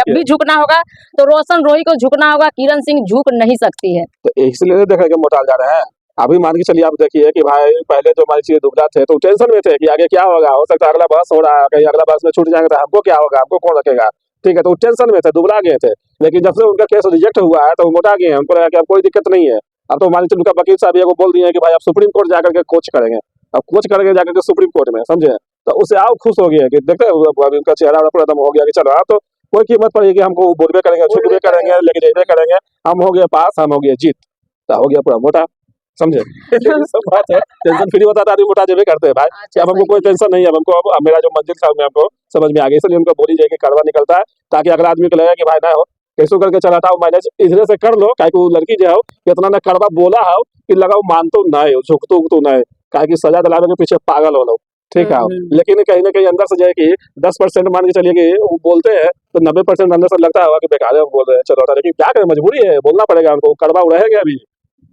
जब भी झुकना होगा तो रोशन रोही को झुकना होगा, किरण सिंह झुक नहीं सकती है। तो इसलिए देखा कि मोटाल जा रहे हैं। अभी मान के चलिए आप देखिए कि भाई पहले तो हमारी चीजें दुबला थे तो टेंशन में थे कि आगे क्या होगा, हो सकता है अगला बस हो रहा है, कहीं अगला बस में छूट जाएंगे तो हमको क्या होगा, हमको कौन रखेगा, ठीक है। तो टेंशन में थे, दुबला गए थे। लेकिन जब से उनका केस रिजेक्ट हुआ है तो वो मोटा गए हैं, उनको लगा कि अब कोई दिक्कत नहीं है। अब तो मान लीजिए उनका वकील साहब को बोल दिए कि भाई आप सुप्रीम कोर्ट जाकर के कोच करेंगे, अब कोच करेंगे जाकर के सुप्रीम कोर्ट में, समझे। तो उससे आओ खुश हो गया कि देखते अभी उनका चेहरा पूरा एकदम हो गया कि चलो आप तो कोई कीमत पड़ेगी कि हमको बोलबे करेंगे, छुटबे करेंगे, लेके जाबे करेंगे, हम हो गए पास, हम हो गए जीत, तो हो गया पूरा मोटा, समझे। सब बात है, टेंशन फ्री होता था आदमी मोटा जेबे करते हैं भाई। अच्छा, अब हमको कोई टेंशन नहीं है, अब हमको अब मेरा जो मंजिल था हमको समझ में आ गया, इसलिए उनको बोली जाए कि कड़वा निकलता है, ताकि अगला आदमी को लगे कि भाई ना हो कैसो करके चलाता हूँ मैनेज इधर से कर लो, काहे को लड़की जो है इतना ना कड़वा बोला है कि लगा मान तो ना हो, झुकतो तो ना, काहे की सजा दिलाने के पीछे पागल हो लोग, ठीक है। लेकिन कहीं ना कहीं अंदर से जो है कि 10% मान के चलिए कि वो बोलते हैं तो 90% अंदर से लगता है कि बेकार है बोल रहे हैं, चलो लेकिन क्या करें, मजबूरी है, बोलना पड़ेगा हमको, कड़वा रहेगा अभी,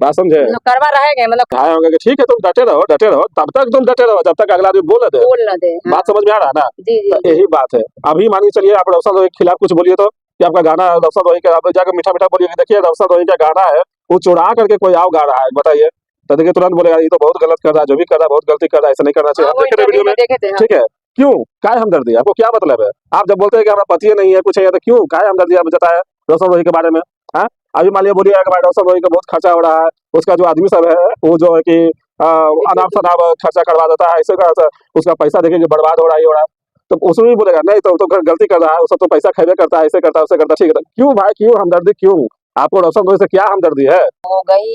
बात समझे। करवा रहेंगे मतलब हाँ होंगे कि ठीक है तुम डटे रहो तब तक तुम डटे रहो जब तक अगला आदमी बोल दे। बोल न दे। हाँ। बात समझ में आ रहा है ना। जी जी तो जी। यही बात है। अभी मान के चलिए आप रोशन रोही के खिलाफ कुछ बोलिए तो कि आपका गाना रोशन रोही का, आप जाकर मीठा मीठा बोलिए कि देखिए रोशन रोही का गाना है, वो चुरा करके कोई आओ गा रहा है, बताइए, तो देखिए तुरंत बोलेगा ये तो बहुत गलत कर रहा है, जो भी कर रहा है बहुत गलती कर रहा है, ऐसा नहीं करना चाहिए। हाँ, हम वो देखे थे वीडियो में, देखे थे। हाँ। ठीक है। क्यों काय हमदर्दी, आपको क्या मतलब है। आप जब बोलते हैं कि हमारा पति नहीं है कुछ है तो क्यों काय हमदर्दी आप बताया रोशन रोही के बारे में। हाँ अभी मान लिया बोलिए कि भाई रोशन रोही का बहुत खर्चा हो रहा है, उसका जो आदमी सब है वो जो है कि अनाप शनाप खर्चा करवा देता है, ऐसे का उसका पैसा देखेंगे बर्बाद हो रहा है, हो रहा है। तो उसमें भी बोलेगा नहीं तो गलती कर रहा है, उसका तो पैसा खैबे करता है, ऐसे करता है, उससे करता है, ठीक है। तो क्यों भाई क्यों हमदर्दी, क्यों आपको रोशन रोही से क्या हमदर्दी है। हो गई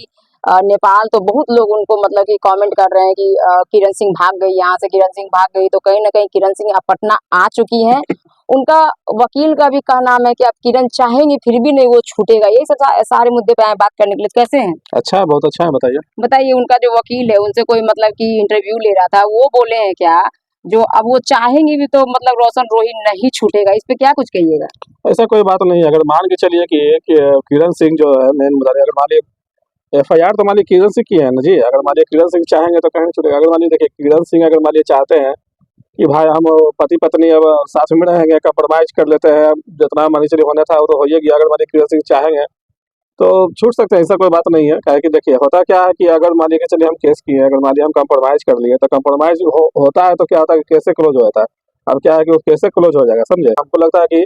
नेपाल तो बहुत लोग उनको मतलब कि कमेंट कर रहे हैं कि किरण सिंह भाग गई यहाँ से, किरण सिंह भाग गई, तो कहीं ना कहीं किरण सिंह अब पटना आ चुकी हैं। उनका वकील का भी कहना है कि अब किरण चाहेंगी फिर भी नहीं वो छूटेगा। यही सब सारे मुद्दे पे आए बात करने के लिए। कैसे हैं? अच्छा बहुत अच्छा है, बताइए। बताइए उनका जो वकील है उनसे कोई मतलब कि इंटरव्यू ले रहा था, वो बोले हैं क्या जो अब वो चाहेंगी भी तो मतलब रोशन रोही नहीं छूटेगा, इस पे क्या कुछ कहिएगा। ऐसा कोई बात नहीं है। अगर मान के चलिए कि किरण सिंह जो है मेन बता रहे, अगर मान लीजिए FIR तो मान लीजिए किरण सिंह की है ना जी, अगर मान लीजिए किरण सिंह चाहेंगे तो कहीं नहीं छूटेगा। अगर मान लीजिए देखिए किरण सिंह अगर मान लीजिए चाहते हैं कि भाई हम पति पत्नी अब साथ में रहेंगे, कंप्रोमाइज कर लेते हैं, जितना मान लीजिए होना था वो तो हो ही गया, अगर मान लीजिए किरण सिंह चाहेंगे तो छूट सकते हैं, ऐसा कोई बात नहीं है। काहे कि देखिए होता क्या है कि अगर मान लीजिए चलिए हम केस किए, अगर मान लीजिए हम कंप्रोमाइज कर लिए तो कंप्रोमाइज होता है तो क्या होता है कि केस क्लोज हो जाता है। अब क्या है कि वो केस क्लोज हो जाएगा, समझे। हमको लगता है कि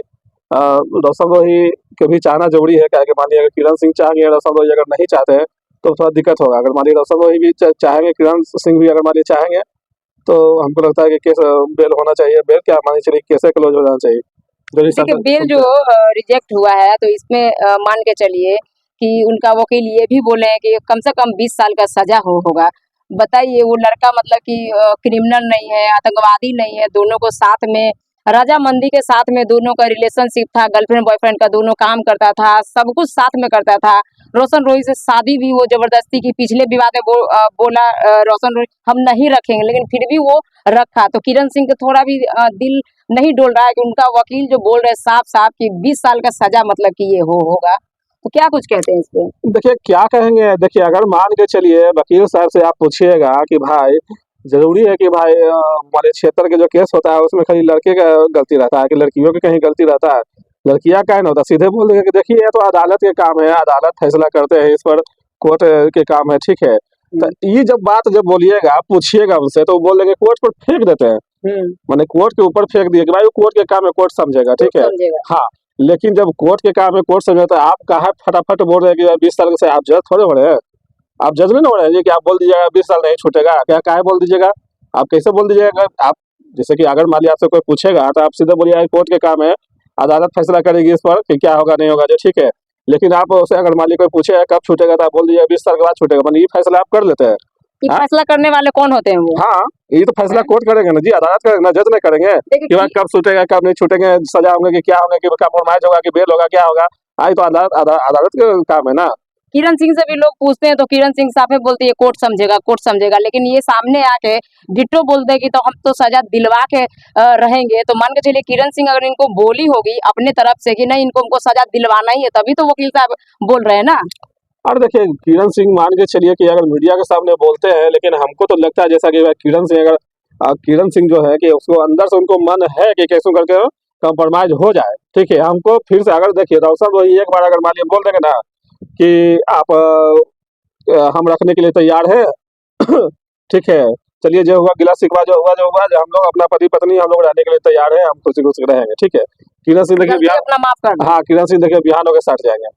रोशन रोही के भी चाहना जरूरी है, क्या कि मान लीजिए अगर किरण सिंह चाहेंगे, रोशन रोही अगर नहीं चाहते हैं तो थोड़ा दिक्कत होगा। अगर मान लीजिए रोशन रोही भी चाहेंगे, किरण सिंह भी अगर मान लीजिए चाहेंगे तो हमको लगता है कि केस बेल होना चाहिए। बेल क्या मान लीजिए चलिए केस क्लोज हो जाना चाहिए। देखिए बेल जो रिजेक्ट हुआ है तो इसमें मान के चलिए कि उनका वकील ये भी बोले हैं कि कम से कम 20 साल का सजा होगा। बताइए वो लड़का मतलब कि क्रिमिनल नहीं है, आतंकवादी नहीं है, दोनों को साथ में रजामंदी के साथ में दोनों का रिलेशनशिप था, गर्लफ्रेंड बॉयफ्रेंड का, दोनों काम करता था, सब कुछ साथ में करता था। रोशन रोही से शादी भी वो जबरदस्ती की, पिछले विवाद में बोला रोशन रोही हम नहीं रखेंगे, लेकिन फिर भी वो रखा। तो किरण सिंह का थोड़ा भी दिल नहीं डोल रहा है कि उनका वकील जो बोल रहे हैं साफ साफ कि 20 साल का सजा मतलब कि ये होगा, तो क्या कुछ कहते हैं इस पे। देखिए क्या कहेंगे, देखिए अगर मान के चलिए वकील साहब से आप पूछिएगा कि भाई जरूरी है कि भाई हमारे क्षेत्र के जो केस होता है उसमें खाली लड़के का गलती रहता है कि लड़कियों की कहीं गलती रहता है, लड़कियां का नहीं होता। सीधे बोल देंगे कि देखिए ये तो अदालत के काम है, अदालत फैसला करते हैं, इस पर कोर्ट के काम है, ठीक है। तो ये जब बोलिएगा पूछिएगा उनसे तो वो बोल देंगे कोर्ट पर फेंक देते हैं, माने कोर्ट के ऊपर फेंक दिए कि भाई वो कोर्ट के काम है, कोर्ट समझेगा, ठीक है। हाँ लेकिन जब कोर्ट के काम है कोर्ट समझे तो आप कहा फटाफट बोल रहे हैं कि 20 साल से, आप जज थोड़े हो रहे हैं, आप जज नहीं हो रहे हैं कि आप बोल दीजिएगा 20 साल नहीं छूटेगा, क्या काहे बोल दीजिएगा, आप कैसे बोल दीजिएगा। आप जैसे कि अगर मान लिया आपसे कोई पूछेगा तो आप सीधे बोलिए कोर्ट के काम है, अदालत फैसला करेगी इस पर कि क्या होगा नहीं होगा जो, ठीक है। लेकिन आप उसे अगर मान लीजिए कोई पूछे कब छूटेगा तो आप बोल दीजिए 20 साल के बाद छूटेगा, मतलब ये फैसला आप कर लेते हैं। फैसला करने वाले कौन होते हैं वो? हाँ ये तो फैसला कोर्ट करेंगे ना जी, अदालत करेंगे ना, जज नहीं करेंगे कि भाई कब छूटेगा कब नहीं छूटेंगे, सजा होंगे कि क्या होंगे, कि कंप्रोमाइज होगा कि बेल होगा, क्या होगा। आई तो अदालत का काम है ना। किरण सिंह से भी लोग पूछते हैं तो किरण सिंह साफ बोलती है कोर्ट समझेगा कोर्ट समझेगा, लेकिन ये सामने आके डिट्टो बोलते हैं कि तो हम तो सजा दिलवा के रहेंगे। तो मान के चलिए किरण सिंह अगर इनको बोली होगी अपने तरफ से कि नहीं इनको सजा दिलवाना ही है, तभी तो वकील साहब बोल रहे हैं ना। और देखिए किरण सिंह मान के चलिए कि अगर मीडिया के सामने बोलते हैं, लेकिन हमको तो लगता है जैसा कि किरण सिंह जो है कि उसको अंदर से उनको मन है कि कैसे करके कंप्रोमाइज हो जाए, ठीक है। हमको फिर से अगर देखिए रोशन रोही एक बार अगर मान लिया बोल देंगे ना कि आप हम रखने के लिए तैयार है ठीक है, चलिए जो हुआ गिला शिकवा जो हुआ जो हम लोग अपना पति पत्नी हम लोग रहने के लिए तैयार है, हम खुशी खुशी रहेंगे, ठीक है। किरण सिंह देखिए गलती बिहान, अपना माफ कर दो। हाँ किरण सिंह देखिए बिहान होकर सट जाएंगे,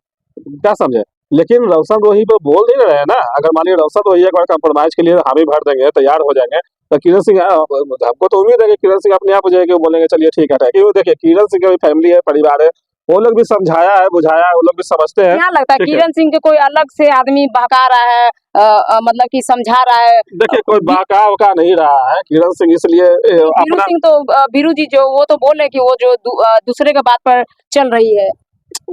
क्या समझे। लेकिन रोशन रोही पे बोल नहीं रहे हैं ना, अगर मान लीजिए रोशन रोही एक बार कंप्रोमाइज के लिए हामी भर देंगे, तैयार हो जाएंगे, तो किरण सिंह हमको तो उम्मीद है कि किरण सिंह अपने आप हो जाएगी, वो बोलेंगे चलिए ठीक है, क्योंकि देखिए किरण सिंह की भी फैमिली है, परिवार है, वो लोग भी समझाया है बुझाया है, वो लोग भी समझते हैं, क्या लगता है ठीक है। किरण सिंह के कोई अलग से आदमी बहका रहा है, मतलब कि समझा रहा है? देखिए कोई बहका वहका नहीं रहा है किरण सिंह, इसलिए बीरू अपना सिंह तो बीरू जी जो वो तो बोल रहे कि वो जो दूसरे के बात पर चल रही है।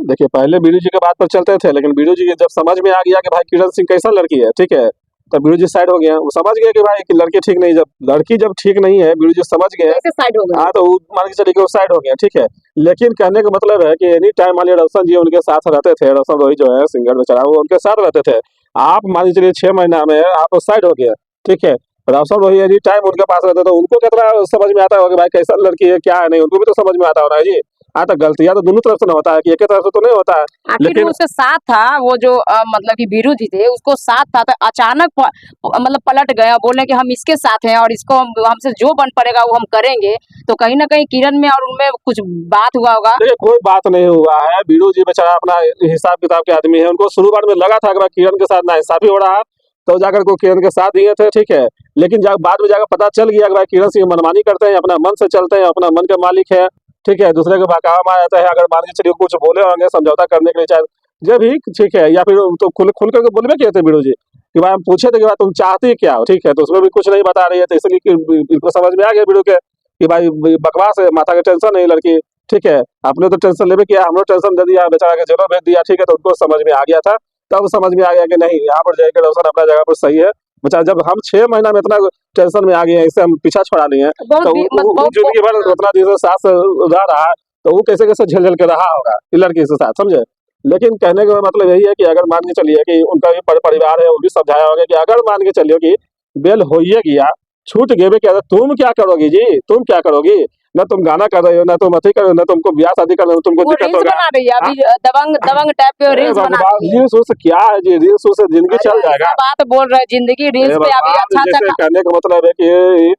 देखिए पहले बीरू जी के बात पर चलते थे, लेकिन बीरू जी के जब समझ में आ गया कि भाई किरण सिंह कैसा लड़की है, ठीक है, तब बीरू जी साइड हो गया, वो समझ गए कि भाई कि लड़की ठीक नहीं, जब लड़की जब ठीक नहीं है बीरू जी समझ गए, कैसे साइड हो गए? हाँ तो वो मान के चलिए कि वो साइड हो गया, ठीक है। लेकिन कहने का मतलब है कि एनी टाइम मान लीजिए रोशन जी उनके साथ रहते थे, रोशन रोही जो है सिंगर बेचारा वो उनके साथ रहते थे, आप मान के चलिए 6 महीना में आप साइड हो गए, ठीक है। रोशन रोही एनी टाइम उनके पास रहते तो उनको कितना समझ में आता होगा कि भाई कैसा लड़की है क्या है नहीं, उनको भी तो समझ में आता होना है जी। हाँ तो गलतियां तो दोनों तरफ से ना होता है कि एक ही तरफ से तो नहीं होता है, आखिर लेकिन वो उसके साथ था, वो जो मतलब कि बीरू जी थे उसको साथ था, तो अचानक मतलब पलट गया, बोले कि हम इसके साथ हैं और इसको हमसे जो बन पड़ेगा वो हम करेंगे, तो कहीं ना कहीं किरण में और उनमें कुछ बात हुआ होगा। देखिए कोई बात नहीं हुआ है, बीरू जी बेचारा अपना हिसाब किताब के आदमी है, उनको शुरुआत में लगा था कि भाई किरण के साथ नाइंसाफी हो रहा है, तो जाकर को किरण के साथ दिए थे, ठीक है। लेकिन जब बाद में जाकर पता चल गया कि भाई किरण सिंह मनमानी करते हैं, अपना मन से चलते हैं, अपना मन के मालिक है, ठीक है, दूसरे के बहकावा में आ जाता है, अगर मान के चलिए कुछ बोले होंगे समझौता करने के लिए चाहे जब भी, ठीक है, या फिर तो खुल करके बोलबे किए थे बीरू जी कि भाई हम पूछे थे कि भाई तुम चाहती क्या हो, ठीक है, तो उसमें भी कुछ नहीं बता रही है, तो इसलिए इनको समझ में आ गया बीरू के कि भाई बकवास है, माथा का टेंशन नहीं लड़की, ठीक है। आपने तो टेंशन लेवे किया, हमने टेंशन दे दिया, बेचारा के जेलों भेज दिया, ठीक है, तो उनको समझ में आ गया था, तब समझ में आ गया कि नहीं यहाँ पर जाकर रोशन अपना जगह पर सही है। बेचारा जब हम 6 महीना में इतना टेंशन में आ गए हैं, इससे हम पीछा छोड़ा नहीं है, बहुत तो वो जिंदगी भर उतना दिन से साथ रह रहा है, तो वो कैसे कैसे झेल झेल के रहा होगा इस लड़की के साथ, समझे। लेकिन कहने का मतलब यही है कि अगर मान के चलिए कि उनका भी परिवार है, वो भी समझाया होगा कि अगर मान के चलिए कि बेल हो ही गया, छूट गए भी क्या, तुम क्या करोगी जी, तुम क्या करोगी, ना तुम गाना कर रहे हो, ना तुम अथी कर रहे हो, ना तुमको ब्याह शादी कर रहे हो, तुमको वो दिक्कत रील्स होगा। बना रही है हाँ? अभी, दबंग दबंग टाइप के अरे रील्स बना भगवान, रही है। रील्स उससे क्या है जी, रील्स उससे जिंदगी अरे चल ऐसा जाएगा। बात बोल रहे हैं, जिंदगी अरे रील्स पे अभी भगवान, अच्छा जैसे अच्छा कहने का मतलब है कि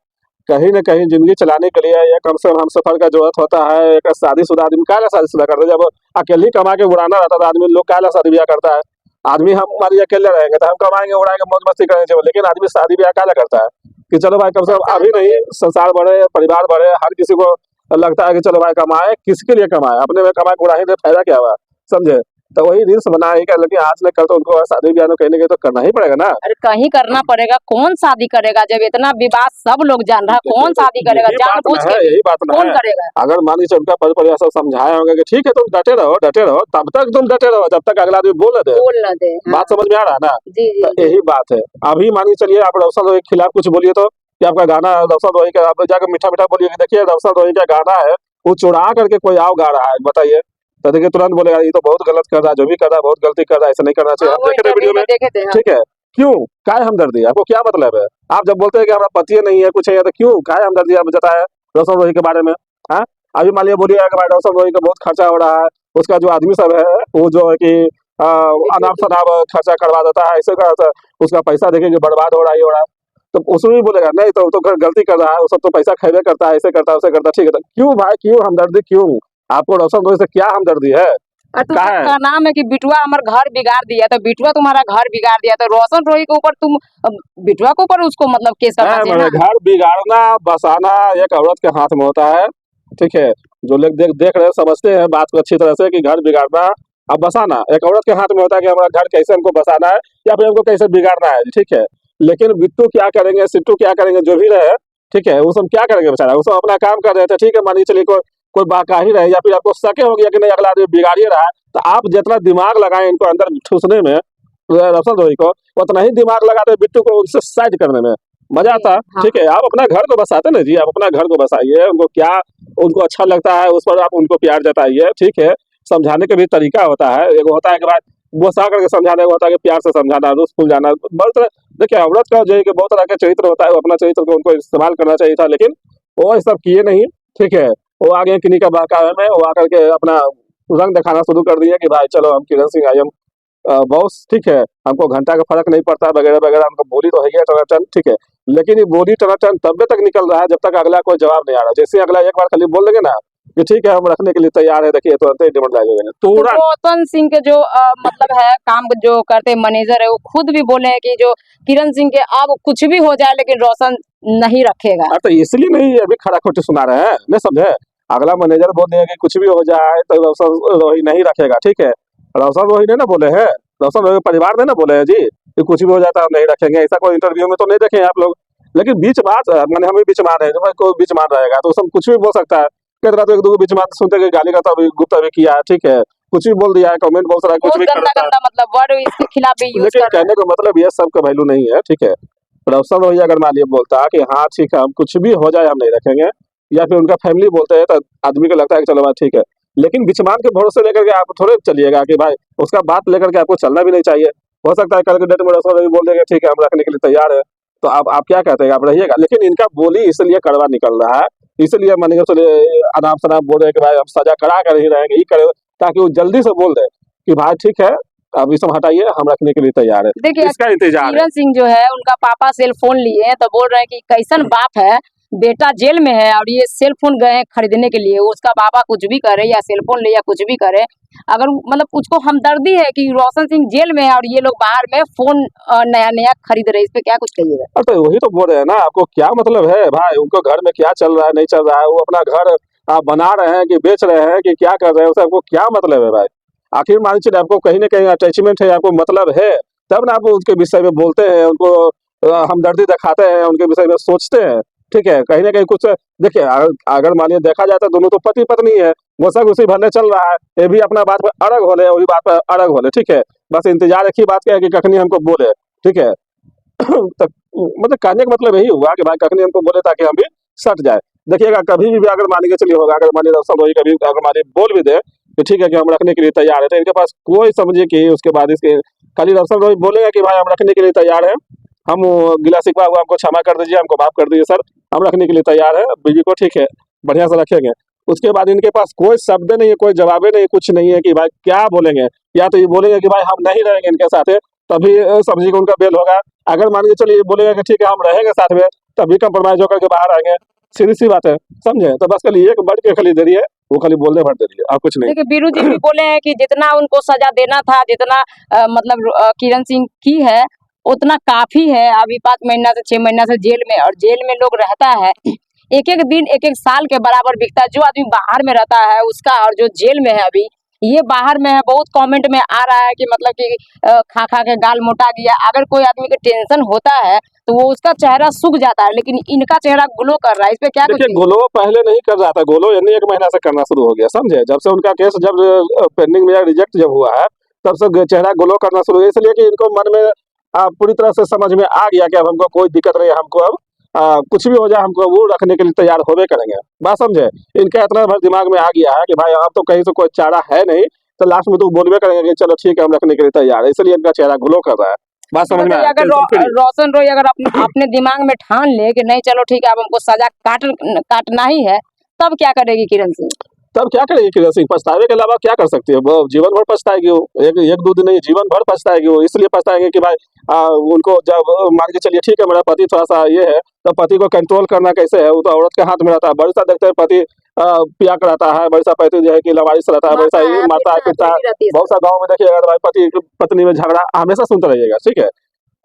कहीं न कहीं ज़िंदगी चलाने के लिए या कम से कम हमसफ़र का ज़रूरत होता है। एक शादीशुदा आदमी काहेला शादीशुदा करता है? जब अकेले ही कमा के उड़ाना रहता है तो आदमी लोग काहेला शादी-ब्याह करता है? आदमी हम मान लीजिए अकेले रहेंगे तो हम कमाएँगे, उड़ाएँगे, मौज-मस्ती करेंगे, लेकिन आदमी शादी-ब्याह काहेला करता है? कि चलो भाई कम से कम अभी नहीं, संसार बढ़े, परिवार बढ़े, हर किसी को लगता है कि चलो भाई कमाएँ, किसके लिए कमाएँ? अपने में कमा के उड़ा ही दे, फ़ायदा क्या हुआ? समझे? तो वही रील्स बनाए ही क्या, लेकिन आज न कल तो उनको शादी-ब्याह में कहीं न कहीं तो करना ही पड़ेगा ना। अरे कहीं करना पड़ेगा, कौन शादी करेगा जब इतना विवाद सब लोग जान रहा है, देखिए, कौन शादी करेगा यही बात जानबूझ ना के है, भी? यही बात ना कौन है। करेगा? अगर मान लीजिए उनका परिवार सब समझाया होगा कि ठीक है तुम डटे रहो, तब तक तुम डटे रहो जब तक अगला आदमी बोल ना दे। बोल न दे। हाँ। बात समझ में आ रहा है ना? जी जी तो जी। यही बात है। अभी मान के चलिए आप रोशन रोही के खिलाफ कुछ बोलिए तो कि आपका गाना रोशन रोही का, आप जाकर मीठा-मीठा बोलिए कि देखिए रोशन रोही का गाना है, वो चुरा करके कोई और गा रहा है, बताइए। तो देखिए तुरंत बोलेगा ये तो बहुत गलत कर रहा है, जो भी कर रहा है बहुत गलती कर रहा है, ऐसा नहीं करना चाहिए। हाँ हम वो देखे थे इंटरव्यू वीडियो में में, देखे थे। हाँ। ठीक है। क्यों? काहे हमदर्दी? आपको क्या मतलब है? आप जब बोलते हैं कि हमारा पति नहीं है, कुछ है, तो क्यों? काहे हमदर्दी आप जताए रोशन रोही के बारे में? हाँ? अभी मान लीजिए बोलिएगा कि भाई रोशन रोही का बहुत खर्चा हो रहा है, उसका जो आदमी सब है, वो जो है कि अनाप-शनाप खर्चा करवा देता है, ऐसे का उसका पैसा देखिए कि बर्बाद हो रहा है, ये हो रहा है। तो उसमें भी बोलेगा नहीं तो गलती कर रहा है, वो सब तो पैसा खैबे करता है, ऐसे करता है, वैसे करता है, ठीक है। तो क्यों भाई, क्यों हमदर्दी क्यों? आपको रोशन रोही से क्या हमदर्दी है? और काहे? तुम्हारा नाम है कि बिटुआ हमारा घर बिगाड़ दिया, तो बिटुआ तुम्हारा घर बिगाड़ दिया, तो रोशन रोही के ऊपर तुम बिटुआ के ऊपर उसको मतलब केस करना चाहिए ना। घर बिगाड़ना, बसाना एक औरत के हाथ में होता है, ठीक है। जो लोग देख रहे हैं समझते हैं बात को अच्छी तरह से कि घर बिगाड़ना अब बसाना एक औरत के हाथ में होता है कि हमारा घर कैसे हमको बसाना है या फिर हमको कैसे बिगाड़ना है, ठीक है। लेकिन बिट्टू क्या करेंगे, सिट्टू क्या करेंगे, जो भी रहे, ठीक है, वो सब क्या करेंगे बेचारा, वो सब अपना काम कर रहे थे, ठीक है। मान लीजिए चलिए कोई बहका ही रहे या फिर आपको शक हो गया कि नहीं अगला आदमी बिगाड़ ही रहा है, तो आप जितना दिमाग लगाएं इनको अंदर ठूसने में, रोशन रोही को, उतना ही दिमाग लगाते बिट्टू को उससे साइड करने में मजा आता। हाँ। ठीक है, आप अपना घर को बसाते ना जी, आप अपना घर को बसाइए, उनको क्या उनको अच्छा लगता है उस पर आप उनको प्यार जताइए, ठीक है। समझाने का भी तरीका होता है, एक होता है कि भाई गुस्सा करके समझाने को होता है कि प्यार से समझाना, रुस फूल जाना, बहुत तरह। देखिए औरत का जो है कि बहुत तरह का चरित्र होता है, वो अपना चरित्र को उनको इस्तेमाल करना चाहिए था, लेकिन वो ये सब किए नहीं, ठीक है। वो आगे किन्हीं का बहकावे में वो आकर के अपना रंग दिखाना शुरू कर दिया कि भाई चलो हम किरण सिंह आई एम बॉस, ठीक है, हमको घंटा का फर्क नहीं पड़ता वगैरह वगैरह, हमको बोली तो है ही है टनाटन, ठीक है। लेकिन ये बोली टनाटन तब तक निकल रहा है जब तक अगला कोई जवाब नहीं आ रहा। जैसे अगला एक बार खाली बोल देंगे ना कि ठीक है हम रखने के लिए तैयार है, देखिए तुरंत ही डिमोरलाइज हो जाएंगे तो तुरंत। गौतम सिंह के जो मतलब है काम जो करते मैनेजर है, वो खुद भी बोले हैं कि जो किरण सिंह के अब कुछ भी हो जाए लेकिन रोशन नहीं रखेगा। तो इसलिए नहीं अभी खड़ा खोटी सुना रहे हैं, नहीं समझे। अगला मैनेजर बोल दिया कि कुछ भी हो जाए तो रोशन रोही नहीं रखेगा, ठीक है। रोशन रोही ने ना बोले हैं, रोशन रोही परिवार ने ना बोले हैं जी कि कुछ भी हो जाता है हम नहीं रखेंगे। ऐसा कोई इंटरव्यू में तो नहीं देखे आप लोग। लेकिन बीच बात मैंने हमें बीच मान है, जो भाई कोई बीच मान रहेगा तो सब कुछ भी बोल सकता है। कहते तो एक दो बीच मान सुनते कि गाली का गुप्ता भी किया है, ठीक है, कुछ भी बोल दिया है, कमेंट बहुत सारा कुछ बहुत भी गंदा करता है। गंदा मतलब वर्ड इसके खिलाफ भी यूज लेकिन कर रहे हैं। कहने का मतलब ये सब का वैल्यू नहीं है, ठीक है। रोशन रोही अगर मान लिया बोलता कि हाँ ठीक है हम कुछ भी हो जाए हम नहीं रखेंगे, या फिर उनका फैमिली बोलते हैं तो आदमी को लगता है कि चलो भाई ठीक है। लेकिन बिचमान के भरोसे लेकर के आप थोड़े चलिएगा कि भाई उसका बात लेकर के आपको चलना भी नहीं चाहिए। हो सकता है कल के डेट में रोशन रोही बोल देंगे ठीक है हम रखने के लिए तैयार है, तो आप क्या कहते हैं, आप रहिएगा। लेकिन इनका बोली इसलिए कड़वा निकल रहा है, इसलिए मान के चलिए अनाप शनाप बोल रहे हैं कि भाई हम सजा करा कर ही रहेंगे, ही करे, ताकि वो जल्दी से बोल दे कि भाई ठीक है अब ये सब हटाइए हम रखने के लिए तैयार है। देखिए इसका इंतजार है। किरण सिंह जो है उनका पापा सेल फोन लिए हैं तो बोल रहे हैं कि कैसन बाप है, बेटा जेल में है और ये सेल फोन गए हैं खरीदने के लिए। उसका पापा कुछ भी करे या सेल फोन ले या कुछ भी करे, अगर मतलब उसको हमदर्दी है कि रोशन सिंह जेल में है और ये लोग बाहर में फोन नया नया खरीद रहे हैं, इस पे क्या कुछ कहिएगा। अरे तो वही तो बोल रहे हैं ना, आपको क्या मतलब है भाई उनको घर में क्या चल रहा है नहीं चल रहा है, वो अपना घर आप बना रहे हैं कि बेच रहे हैं कि क्या कर रहे हैं, उससे आपको क्या मतलब है भाई। आखिर मान लीजिए आपको कहीं ना कहीं अटैचमेंट है, आपको मतलब है, तब ना आप उसके विषय में बोलते हैं, उनको हमदर्दी दिखाते हैं, उनके विषय में सोचते हैं, ठीक है। कहीं ना कहीं कुछ देखिए अगर मान लिया देखा जाए तो दोनों तो पति पत्नी है, वो सब उसी भरने चल रहा है, ये भी अपना बात पर अड़ग होले वही बात पर अड़ग होले, ठीक है। बस इंतजार एक ही बात का है कि कखनी हमको बोले, ठीक है। तक मतलब कहने का मतलब यही हुआ कि भाई कखनी हमको बोले ताकि हम भी सट जाए। देखिएगा कभी भी अगर मान के चलिए होगा, अगर मान लीजिए रोशन रोही कभी अगर मान लीजिए बोल भी दे कि ठीक है कि हम रखने के लिए तैयार है, तो इनके पास कोई समझिए कि उसके बाद इसके खाली रोशन रोही बोलेगा कि भाई हम रखने के लिए तैयार है, हम गिला शिकवा हुआ हमको क्षमा कर दीजिए, हमको माफ कर दीजिए सर, हम रखने के लिए तैयार है बीवी को, ठीक है, बढ़िया से रखेंगे। उसके बाद इनके पास कोई शब्द नहीं है, कोई जवाब नहीं, कुछ नहीं है कि भाई क्या बोलेंगे। या तो ये बोलेंगे कि भाई हम नहीं रहेंगे इनके साथ, तभी समझिए कि उनका बेल होगा। अगर मान के चलिए बोलेगा कि ठीक है हम रहेंगे साथ में, तभी कंप्रोमाइज होकर के बाहर आएंगे। सीधी सी बात है, समझे। तो बस खाली एक बढ़ के खाली दे रही है, वो खाली बोलने भर दे रही है और कुछ नहीं। देखिए बीरू जी भी बोले हैं कि जितना उनको सजा देना था, जितना मतलब किरण सिंह की है उतना काफी है। अभी 5 महीना से 6 महीना से जेल में, और जेल में लोग रहता है एक एक दिन एक एक साल के बराबर बिकता है। जो आदमी बाहर में रहता है उसका, और जो जेल में है अभी ये बाहर में है, बहुत कमेंट में आ रहा है कि मतलब कि खा खा के गाल मोटा गया। अगर कोई आदमी को टेंशन होता है तो वो उसका चेहरा सूख जाता है, लेकिन इनका चेहरा ग्लो कर रहा है, इस पे क्या कुछ देखिए कहिए? गोलो पहले नहीं कर रहा था, गोलो यानी 1 महीना से करना शुरू हो गया, समझे। जब से उनका केस जब पेंडिंग में रिजेक्ट जब हुआ है, तब से चेहरा ग्लो करना शुरू हुआ। इसलिए कि इनको मन में पूरी तरह से समझ में आ गया कि अब हमको कोई दिक्कत नहीं है, हमको अब कुछ भी हो जाए हमको वो रखने के लिए तैयार होवे करेंगे। बात समझे। इनका इतना भर दिमाग में आ गया है कि भाई अब तो कहीं से कोई चारा है नहीं, तो लास्ट में तो बोलवे करेंगे कि चलो ठीक है हम रखने के लिए तैयार है। इसलिए इनका चेहरा ग्लो कर रहा है। बात समझ में बताइए आया, अगर टेंशन फ्री। रोशन रोई अगर अपने दिमाग में ठान ले कि नहीं चलो ठीक है अब हमको सजा काटना ही है, तब क्या करेगी किरण सिंह? तब क्या करेगी किरण सिंह, पछतावे के अलावा क्या कर सकती है वो। जीवन भर पछताएगी वो, एक एक दो दिन नहीं जीवन भर पछताएगी वो। इसलिए पछताएंगे कि भाई उनको जब मान के चलिए ठीक है मेरा पति थोड़ा सा ये है, तो पति को कंट्रोल करना कैसे है, वो तो औरत के हाथ में रहता है। बड़ी सा देखते हैं पति पिया कराता है, बड़ी सा पति जो है कि लवारिस रहता है, बड़ी सा ये मारता है पीटता है। बहुत सा गाँव में देखिएगा तो भाई पति पत्नी में झगड़ा हमेशा सुनते रहिएगा, ठीक है।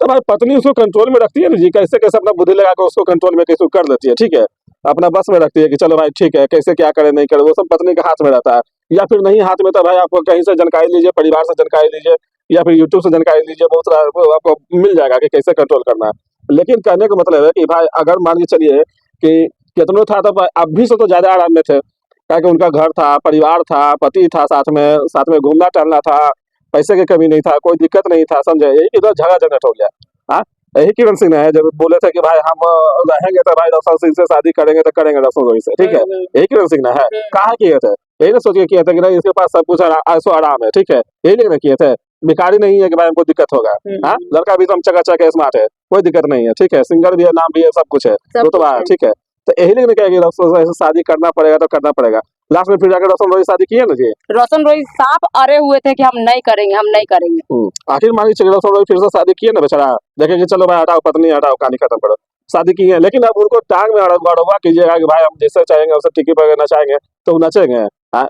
तो भाई पत्नी उसको कंट्रोल में रखती है ना जी, कैसे कैसे अपना बुद्धि लगा कर उसको कंट्रोल में कैसे कर लेती है, ठीक है। अपना बस में रखती है कि चलो भाई ठीक है कैसे क्या करे नहीं करे, वो सब पत्नी के हाथ में रहता है। या फिर नहीं हाथ में तो भाई आपको कहीं से जानकारी लीजिए, परिवार से जानकारी लीजिए, या फिर यूट्यूब से जानकारी लीजिए, बहुत सारा आपको मिल जाएगा कि कैसे कंट्रोल करना है। लेकिन कहने का मतलब है कि भाई अगर मान के चलिए कि कितनों था तो अब भी से तो ज्यादा आराम में थे, ताकि उनका घर था, परिवार था, पति था, साथ में घूमना टहलना था, पैसे की कमी नहीं था, कोई दिक्कत नहीं था, समझे। यही इधर झगड़ा झंझट हो गया। हाँ, यही किरण सिंह है जब बोले थे कि भाई हम रहेंगे तो भाई रोशन सिंह से शादी करेंगे तो करेंगे रोशन रोही से, ठीक है। यही किरण सिंह है। कहा किए थे, यही ना सोच के किए थे कि नहीं इसके पास सब कुछ ऐसो आराम है, ठीक है। यही लेकर किए थे, भिखारी नहीं है कि भाई हमको दिक्कत होगा। हाँ, लड़का भी एकदम चकाचक है, स्मार्ट है, कोई दिक्कत नहीं है, ठीक है। सिंगर भी है, नाम भी है, सब कुछ है, रुतबा है, ठीक है। तो यही लेकिन क्या है कि रोशन रोय से शादी करना पड़ेगा तो करना पड़ेगा। लास्ट में फिर जाकर रोशन रोय से शादी किए ना जी। रोशन रोय साफ अरे हुए थे कि हम नहीं करेंगे, हम नहीं करेंगे। आखिर मान के चलिए रोशन रोय फिर से शादी किए ना बेचारा, देखे कि चलो भाई हटाओ पत्नी हटाओ कहानी खत्म करो, शादी की है। लेकिन अब उनको टांग में अड़वा कीजिएगा कि भाई हम जैसे चाहेंगे वैसे टिकी पर नचाएंगे तो वो नचेंगे।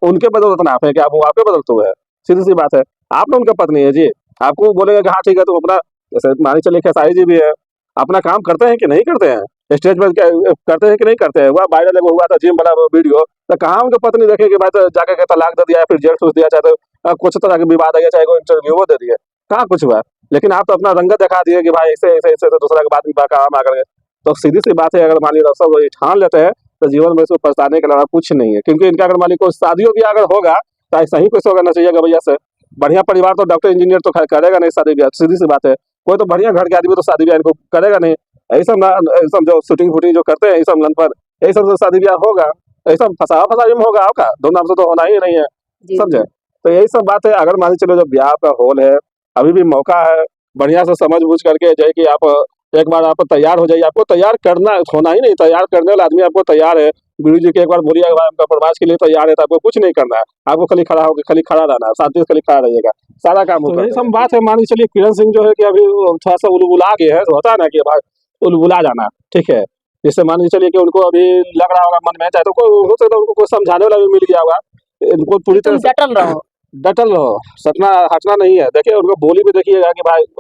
उनके बदौलत ना है कि आप वो आपके बदौलत हुए है, सीधी सी बात है। आप ना उनका पत्नी है जी, आपको बोलेगा कि हाँ ठीक है तुम अपना, जैसे मान के चलिए खेसारी जी भी है, अपना काम करते हैं कि नहीं करते हैं, स्टेज पर करते हैं कि नहीं करते हैं। वह वायरल हुआ था जिम वाला वीडियो, तो कहाँ उनकी पत्नी देखे कि भाई तो जाके के तलाक दे दिया, फिर जेल ठूस दिया, चाहे तो कुछ तरह के विवाद आ गया, चाहे कोई इंटरव्यू दे दिए, कहाँ कुछ हुआ। लेकिन आप तो अपना रंगत दिखा दिए कि भाई ऐसे ऐसे ऐसे तो दूसरा के बाद काम आ करके। तो सीधी सी बात है, अगर मान लीजिए सब ठान लेते हैं तो जीवन में इसको पछताने के अलावा कुछ नहीं है। क्योंकि इनका अगर मान लीजिए शादियों की अगर होगा तो ऐसा ही कुछ होगा चाहिए भैया से बढ़िया परिवार तो डॉक्टर इंजीनियर तो करेगा नहीं शादी ब्याह, सीधी सी बात है। कोई तो बढ़िया घर के आदमी तो शादी ब्याह इनको करेगा नहीं। यही सब ना, यही सब जो शूटिंग फूटिंग जो करते हैं यही सब लन पर, यही सब शादी ब्याह होगा, यही सब फंसा फंसाई में होगा आपका, दो नाम से तो होना ही नहीं है, जी समझे। जी। तो यही सब बात है। अगर मान के चलो जो ब्याह का होल है, अभी भी मौका है, बढ़िया से समझ बूझ करके जो है कि आप एक बार आप तैयार हो जाइए। आपको तैयार करना होना ही नहीं, तैयार करने वाला आदमी आपको तैयार है। गुरु जी के एक बार बोलिए भाई आपका प्रवास के लिए तैयार है, तो आपको कुछ नहीं करना है, आपको खाली खड़ा होकर खाली खड़ा रहना है, शांति से खाली खड़ा रहिएगा, सारा काम तो यही सब बात है। मान के चलिए किरण सिंह जो है कि अभी थोड़ा सा उलबुला गए हैं, तो होता है ना कि भाई उलबुला जाना, ठीक है। जिससे मान के चलिए कि उनको अभी लग रहा होगा मन में, चाहे तो कोई हो सकता है उनको कोई समझाने वाला भी मिल गया होगा, इनको पूरी तुम तरह से डटल रहो। डटल रहो, सटना हटना नहीं है। देखिए उनको बोली भी देखिएगा कि भाई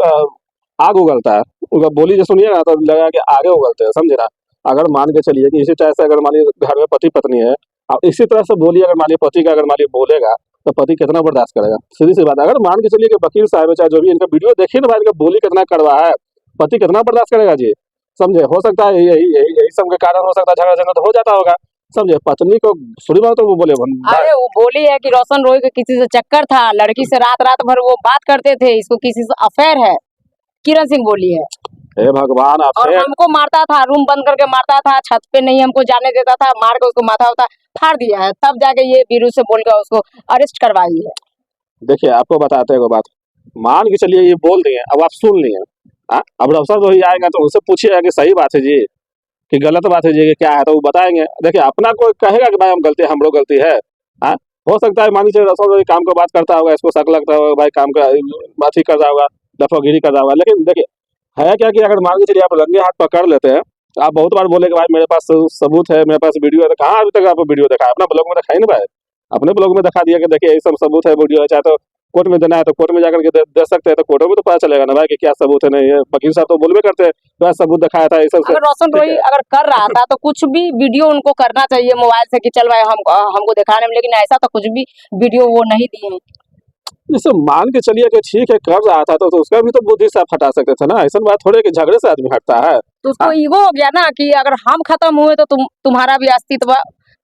आग उगलता है, उनका बोली जो सुनिए ना तो लगा कि आगे उगलते हैं, समझे ना। अगर मान के चलिए कि इसी तरह से अगर मान लीजिए घर में पति पत्नी है, आप इसी तरह से बोलिए, अगर मान लीजिए पति का अगर मान लीजिए बोलेगा तो पति कितना बर्दाश्त करेगा, सीधी सी बात है। अगर मान के चलिए कि वकील साहब है, चाहे जो भी, इनका वीडियो देखिए ना भाई, इनका बोली कितना कड़वा है, पति कितना बर्दाश्त करेगा जी, समझे। हो सकता है यही यही यही सब के कारण हो सकता है झगड़ा झगड़ा तो हो जाता होगा, समझे। पत्नी को शुरू में तो वो बोले भाई, अरे वो बोली है कि रोशन रोय के किसी से चक्कर था, लड़की से रात रात भर वो बात करते थे, इसको किसी से अफेयर है, किरण सिंह बोली है। हे भगवान और आपसे हमको मारता था, रूम बंद करके मारता था, छत पे नहीं हमको जाने देता था, मार के उसको माथा उता फाड़ दिया है, तब जाके ये बीरू से बोल कर उसको अरेस्ट करवाई है। देखिए आपको बताते हैं एगो बात, मान के चलिए ये बोल दिए, अब आप सुन लिए, अब अफसर वही आएगा तो उससे पूछिएगा कि सही बात है जी कि गलत बात है जी कि क्या है, तो वो बताएंगे। देखिए अपना कोई कहेगा कि भाई हम गलती, हम लोग गलती है, हाँ। हो सकता है मान लीजिए अफसर वही काम को बात करता होगा, इसको शक लगता होगा भाई काम का बात ही कर रहा होगा, लफागिरी कर रहा होगा। लेकिन देखिए है क्या कि अगर मान के चलिए आप रंगे हाथ पकड़ लेते हैं, आप बहुत बार बोले कि भाई मेरे पास सबूत है, मेरे पास वीडियो है, तो कहाँ अभी तक आपको वीडियो दिखा है? अपना ब्लॉग में दिखाई ना भाई, अपने ब्लॉग में दिखा दिया कि देखिए ये सब सबूत है, वीडियो है, चाहे तो कोर्ट में देना है तो कोर्ट में जाकर के दे सकते हैं, तो कोर्ट में तो पता चलेगा ना भाई कि क्या सबूत है नहीं है। वकील साहब तो बोलबे करते हैं भाई सबूत दिखाया था इस सबसे, अगर रोशन ठीक रोय है। अगर कर रहा था तो कुछ भी वीडियो उनको करना चाहिए मोबाइल से कि चल भाई हमको दिखाने में, लेकिन ऐसा तो कुछ भी वीडियो वो नहीं दिए। जैसे मान के चलिए कि ठीक है कर रहा था तो उसका भी तो बुद्धि से आप हटा सकते थे ना, ऐसा बात थोड़ी है कि झगड़े से आदमी हटता है। तो उसको हाँ? ईगो हो गया ना कि अगर हम खत्म हुए तो तुम्हारा भी अस्तित्व,